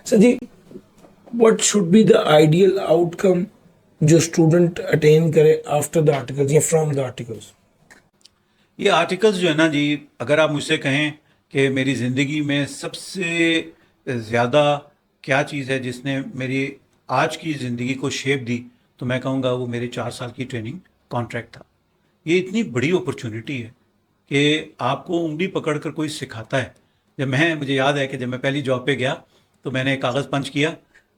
سر جی what should be the ideal outcome جو student attend کرے آفٹر دا آرٹیکلز یا فرام دا آرٹیکلز؟ یہ آرٹیکلز جو ہے نا جی، اگر آپ مجھ سے کہیں کہ میری زندگی میں سب سے زیادہ کیا چیز ہے جس نے میری آج کی زندگی کو شیپ دی، تو میں کہوں گا وہ میرے 4 سال کی ٹریننگ کانٹریکٹ تھا. یہ اتنی بڑی اپرچونٹی ہے کہ آپ کو انگلی پکڑ کر کوئی سکھاتا ہے. مجھے یاد ہے کہ جب میں پہلی جاب پہ گیا تو میں نے ایک کاغذ پنچ کیا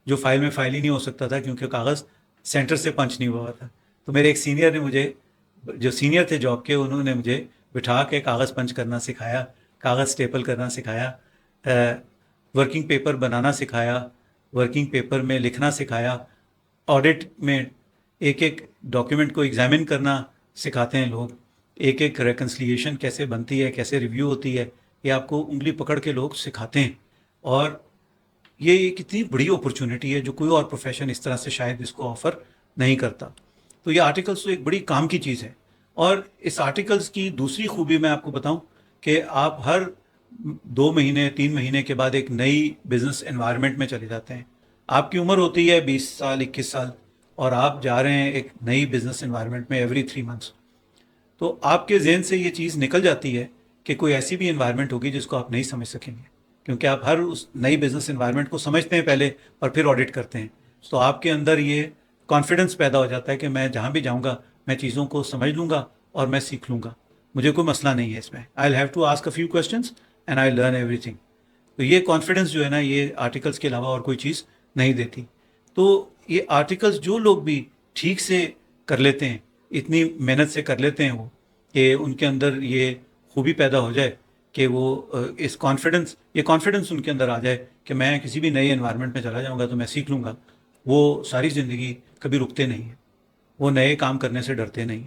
جو فائل میں فائل ہی نہیں ہو سکتا تھا کیونکہ کاغذ سینٹر سے پنچ نہیں ہوا تھا. تو میرے ایک سینئر نے مجھے، جو سینئر تھے جاب کے، انہوں نے مجھے بٹھا کے کاغذ پنچ کرنا سکھایا، کاغذ اسٹیپل کرنا سکھایا، ورکنگ پیپر بنانا سکھایا، ورکنگ پیپر میں لکھنا سکھایا. آڈٹ میں ایک ایک ڈاکیومنٹ کو ایگزامن کرنا سکھاتے ہیں لوگ، ایک ایک ریکنسلیشن کیسے بنتی ہے، کیسے ریویو ہوتی ہے، یہ آپ کو انگلی پکڑ کے لوگ سکھاتے ہیں. اور یہ کتنی بڑی اپرچونٹی ہے جو کوئی اور پروفیشن اس طرح سے شاید اس کو آفر نہیں کرتا. تو یہ آرٹیکلس تو ایک بڑی کام کی چیز ہے. اور اس آرٹیکلس کی دوسری خوبی میں آپ کو بتاؤں کہ آپ ہر 2 مہینے 3 مہینے کے بعد ایک نئی بزنس انوائرمنٹ میں چلے جاتے ہیں. آپ کی عمر ہوتی ہے 20 سال 21 سال اور آپ جا رہے ہیں ایک نئی بزنس انوائرمنٹ میں ایوری 3 منتھس. تو آپ کے ذہن سے یہ چیز نکل جاتی ہے کہ کوئی ایسی بھی انوائرمنٹ ہوگی جس کو آپ نہیں سمجھ سکیں گے، کیونکہ آپ ہر اس نئی بزنس انوائرمنٹ کو سمجھتے ہیں پہلے اور پھر آڈٹ کرتے ہیں. تو آپ کے اندر یہ کانفیڈنس پیدا ہو جاتا ہے کہ میں جہاں بھی جاؤں گا میں چیزوں کو سمجھ لوں گا اور میں سیکھ لوں گا، مجھے کوئی مسئلہ نہیں ہے اس میں. I have to ask a few questions and I learn ایوری تھنگ. تو یہ کانفیڈنس جو ہے نا یہ آرٹیکلس کے علاوہ اور کوئی چیز نہیں دیتی. تو یہ آرٹیکلس جو لوگ بھی ٹھیک سے کر لیتے ہیں، اتنی محنت سے کر لیتے ہیں وہ، کہ ان کے اندر یہ خوبی پیدا ہو جائے کہ وہ اس کانفیڈنس ان کے اندر آ جائے کہ میں کسی بھی نئے انوائرمنٹ میں چلا جاؤں گا تو میں سیکھ لوں گا، وہ ساری زندگی کبھی رکتے نہیں ہیں، وہ نئے کام کرنے سے ڈرتے نہیں ہیں.